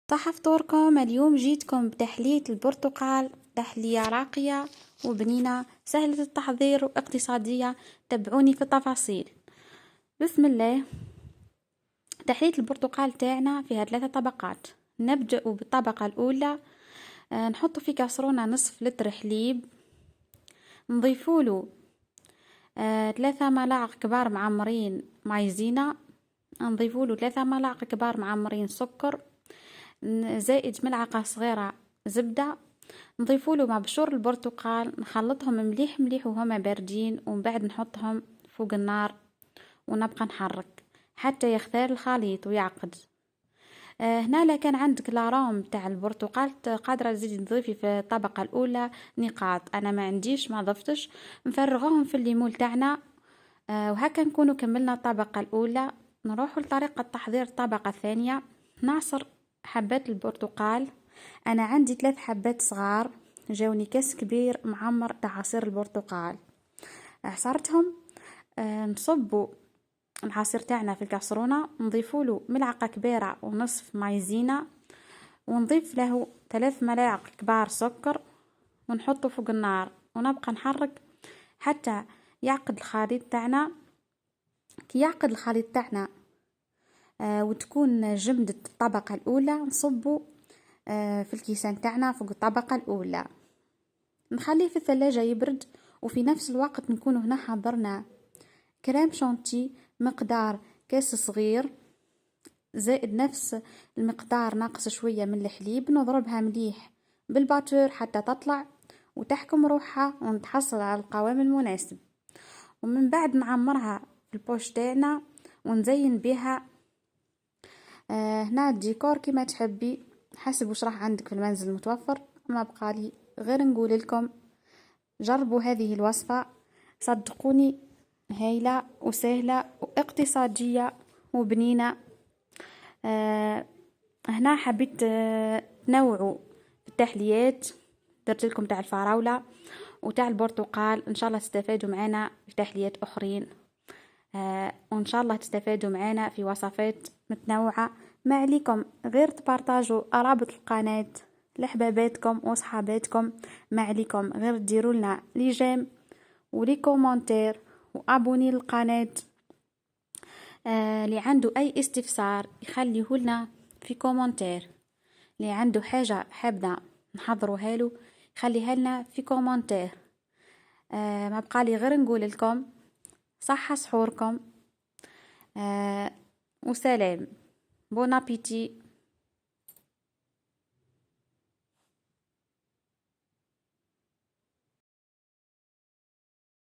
صح فطوركم. اليوم جيتكم بتحلية البرتقال، تحلية راقية وبنينة سهلة التحضير واقتصادية. تابعوني في التفاصيل. بسم الله. تحلية البرتقال تاعنا فيها 3 طبقات. نبدأ بالطبقة الأولى. نحط في كاسرونة نصف لتر حليب، نضيفوله 3 ملاعق كبار معمرين مايزينا، نضيفوله 3 ملاعق كبار معمرين سكر، زائد ملعقة صغيرة زبدة. نضيفوله مبشور البرتقال، نخلطهم مليح مليح وهما باردين، ومن بعد نحطهم فوق النار ونبقى نحرك حتى يختار الخليط ويعقد. هنا لا كان عندك لاروم تاع البرتقال قادرة تزيدي تضيفي في الطبقة الأولى نقاط. أنا ما عنديش، ما ضفتش. نفرغوهم في الليمون تاعنا. وهكا نكونوا كملنا الطبقة الأولى. نروح لطريقة تحضير الطبقة الثانية. نعصر حبات البرتقال. أنا عندي 3 حبات صغار، جاوني كاس كبير معمر تاع عصير البرتقال. عصرتهم. نصبوا العصير تاعنا في الكاسرونة، نضيفوله ملعقة كبيرة ونصف مايزينا، ونضيف له 3 ملاعق كبار سكر، ونحطه فوق النار ونبقى نحرك حتى يعقد الخليط تاعنا. كي يعقد الخليط تاعنا وتكون جمدت الطبقة الأولى، نصبه في الكيسان تاعنا فوق الطبقة الأولى، نخليه في الثلاجة يبرد. وفي نفس الوقت نكون هنا حضرنا كريم شانتي مقدار كاس صغير، زائد نفس المقدار ناقص شوية من الحليب. نضربها مليح بالباتور حتى تطلع وتحكم روحها ونتحصل على القوام المناسب. ومن بعد نعمرها في البوش تاعنا ونزين بها. هنا الديكور كما تحبي حسب وش راح عندك في المنزل متوفر. ما بقالي غير نقول لكم جربوا هذه الوصفة، صدقوني هايلة وسهلة واقتصادية وبنينة. هنا حبيت تنوعوا في التحليات. درت لكم تاع الفراولة وتاع البرتقال، ان شاء الله تستفادوا معنا في تحليات اخرين. وان شاء الله تستفادوا معنا في وصفات متنوعة. ما عليكم غير تبارطاجوا رابط القناة لحباباتكم وصحاباتكم. ما عليكم غير ديروا لنا لي جيم ولي كومنتير وابوني للقناة. اللي عنده اي استفسار يخليه لنا في كومنتير. اللي عنده حاجة حابنا نحضروها له خليها لنا في كومنتير. ما بقالي غير نقول لكم صحة سحوركم. وسلام. بون ابيتي.